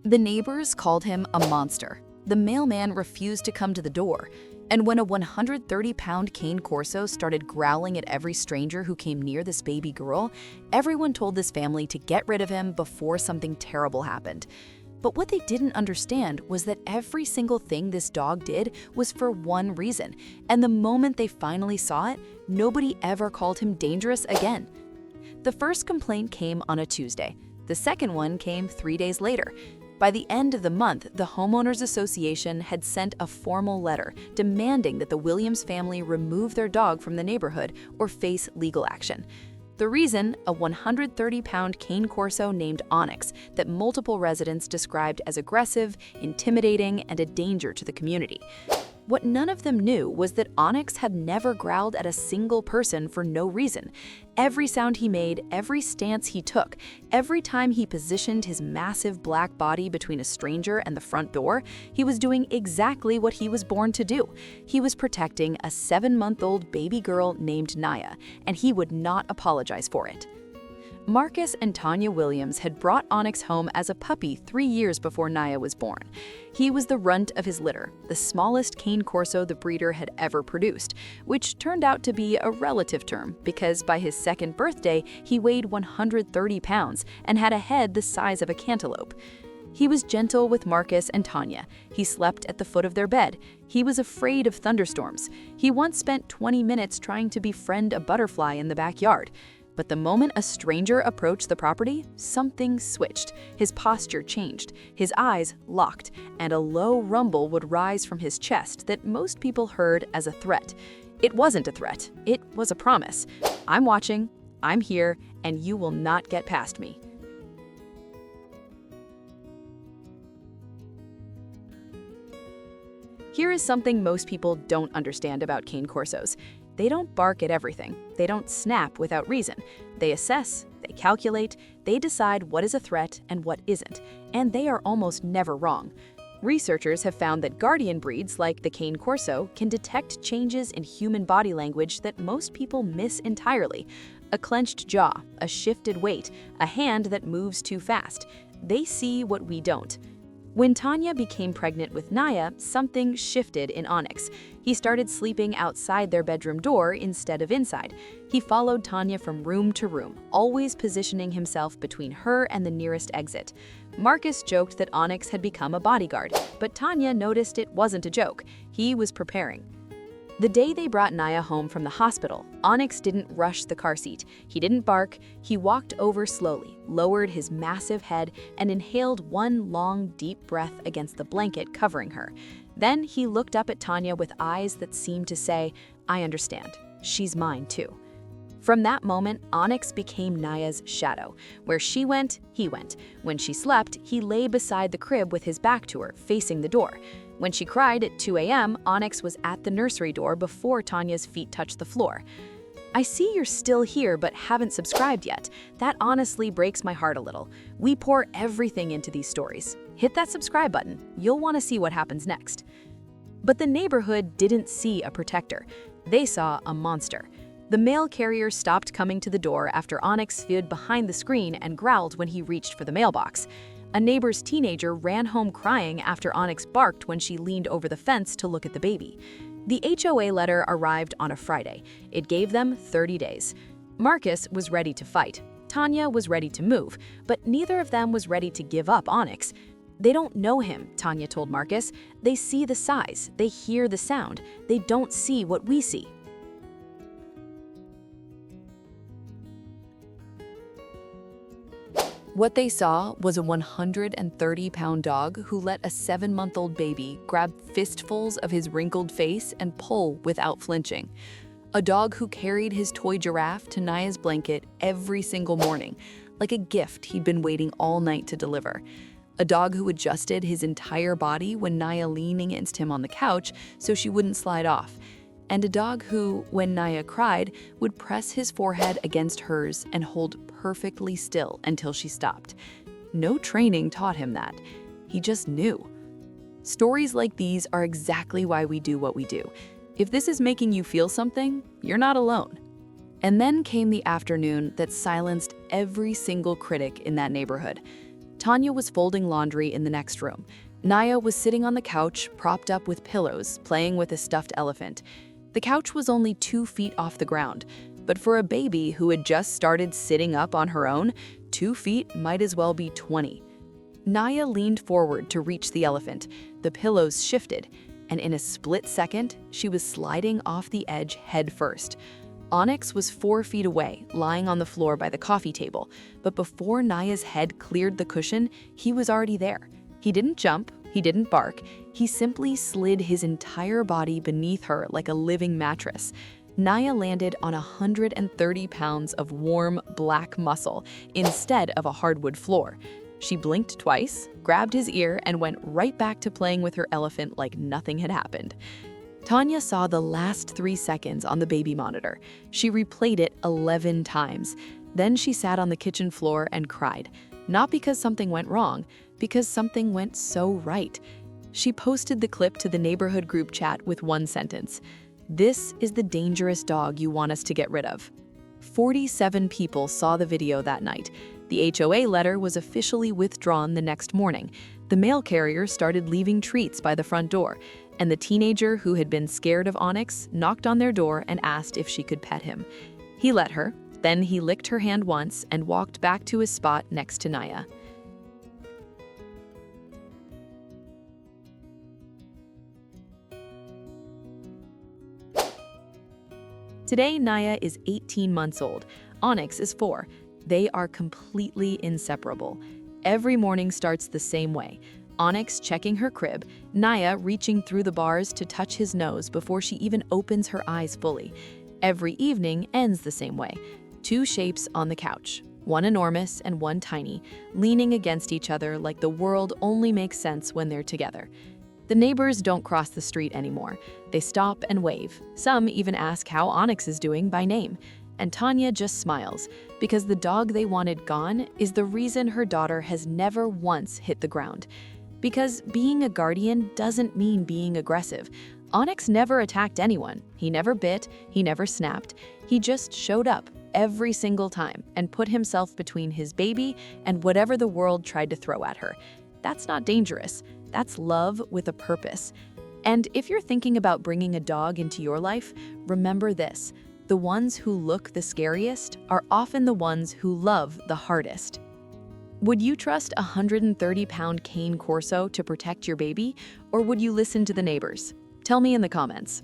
The neighbors called him a monster. The mailman refused to come to the door. And when a 130-pound Cane Corso started growling at every stranger who came near this baby girl, everyone told this family to get rid of him before something terrible happened. But what they didn't understand was that every single thing this dog did was for one reason, and the moment they finally saw it, nobody ever called him dangerous again. The first complaint came on a Tuesday. The second one came 3 days later. By the end of the month, the Homeowners Association had sent a formal letter demanding that the Williams family remove their dog from the neighborhood or face legal action. The reason, a 130-pound Cane Corso named Onyx that multiple residents described as aggressive, intimidating, and a danger to the community. What none of them knew was that Onyx had never growled at a single person for no reason. Every sound he made, every stance he took, every time he positioned his massive black body between a stranger and the front door, he was doing exactly what he was born to do. He was protecting a 7-month-old baby girl named Naya, and he would not apologize for it. Marcus and Tanya Williams had brought Onyx home as a puppy 3 years before Naya was born. He was the runt of his litter, the smallest Cane Corso the breeder had ever produced, which turned out to be a relative term because by his second birthday, he weighed 130 pounds and had a head the size of a cantaloupe. He was gentle with Marcus and Tanya. He slept at the foot of their bed. He was afraid of thunderstorms. He once spent 20 minutes trying to befriend a butterfly in the backyard. But the moment a stranger approached the property, something switched. His posture changed, his eyes locked, and a low rumble would rise from his chest that most people heard as a threat. It wasn't a threat, it was a promise. I'm watching, I'm here, and you will not get past me. Here is something most people don't understand about Cane Corsos. They don't bark at everything. They don't snap without reason. They assess, they calculate, they decide what is a threat and what isn't, and they are almost never wrong. Researchers have found that guardian breeds like the Cane Corso can detect changes in human body language that most people miss entirely. A clenched jaw, a shifted weight, a hand that moves too fast. They see what we don't. When Tanya became pregnant with Naya, something shifted in Onyx. He started sleeping outside their bedroom door instead of inside. He followed Tanya from room to room, always positioning himself between her and the nearest exit. Marcus joked that Onyx had become a bodyguard, but Tanya noticed it wasn't a joke. He was preparing. The day they brought Naya home from the hospital, Onyx didn't rush the car seat. He didn't bark. He walked over slowly, lowered his massive head, and inhaled one long, deep breath against the blanket covering her. Then he looked up at Tanya with eyes that seemed to say, "I understand. She's mine too." From that moment, Onyx became Naya's shadow. Where she went, he went. When she slept, he lay beside the crib with his back to her, facing the door. When she cried at 2 a.m., Onyx was at the nursery door before Tanya's feet touched the floor. I see you're still here but haven't subscribed yet. That honestly breaks my heart a little. We pour everything into these stories. Hit that subscribe button. You'll want to see what happens next. But the neighborhood didn't see a protector. They saw a monster. The mail carrier stopped coming to the door after Onyx stood behind the screen and growled when he reached for the mailbox. A neighbor's teenager ran home crying after Onyx barked when she leaned over the fence to look at the baby. The HOA letter arrived on a Friday. It gave them 30 days. Marcus was ready to fight. Tanya was ready to move, but neither of them was ready to give up Onyx. They don't know him, Tanya told Marcus. They see the size, they hear the sound. They don't see what we see. What they saw was a 130-pound dog who let a 7-month-old baby grab fistfuls of his wrinkled face and pull without flinching. A dog who carried his toy giraffe to Naya's blanket every single morning, like a gift he'd been waiting all night to deliver. A dog who adjusted his entire body when Naya leaned against him on the couch so she wouldn't slide off. And a dog who, when Naya cried, would press his forehead against hers and hold perfectly still until she stopped. No training taught him that. He just knew. Stories like these are exactly why we do what we do. If this is making you feel something, you're not alone. And then came the afternoon that silenced every single critic in that neighborhood. Tanya was folding laundry in the next room. Naya was sitting on the couch, propped up with pillows, playing with a stuffed elephant. The couch was only 2 feet off the ground, but for a baby who had just started sitting up on her own, 2 feet might as well be 20. Naya leaned forward to reach the elephant. The pillows shifted, and in a split second, she was sliding off the edge head first. Onyx was 4 feet away, lying on the floor by the coffee table, but before Naya's head cleared the cushion, he was already there. He didn't jump, he didn't bark, he simply slid his entire body beneath her like a living mattress. Naya landed on 130 pounds of warm, black muscle instead of a hardwood floor. She blinked twice, grabbed his ear, and went right back to playing with her elephant like nothing had happened. Tanya saw the last 3 seconds on the baby monitor. She replayed it 11 times. Then she sat on the kitchen floor and cried, not because something went wrong, because something went so right. She posted the clip to the neighborhood group chat with one sentence: "This is the dangerous dog you want us to get rid of." 47 people saw the video that night. The HOA letter was officially withdrawn the next morning. The mail carrier started leaving treats by the front door, and the teenager who had been scared of Onyx knocked on their door and asked if she could pet him. He let her, then he licked her hand once and walked back to his spot next to Naya. Today, Naya is 18 months old. Onyx is 4. They are completely inseparable. Every morning starts the same way. Onyx checking her crib, Naya reaching through the bars to touch his nose before she even opens her eyes fully. Every evening ends the same way. 2 shapes on the couch, one enormous and one tiny, leaning against each other like the world only makes sense when they're together. The neighbors don't cross the street anymore. They stop and wave. Some even ask how Onyx is doing by name. And Tanya just smiles, because the dog they wanted gone is the reason her daughter has never once hit the ground. Because being a guardian doesn't mean being aggressive. Onyx never attacked anyone. He never bit, he never snapped. He just showed up every single time and put himself between his baby and whatever the world tried to throw at her. That's not dangerous. That's love with a purpose. And if you're thinking about bringing a dog into your life, remember this: the ones who look the scariest are often the ones who love the hardest. Would you trust a 130-pound Cane Corso to protect your baby, or would you listen to the neighbors? Tell me in the comments.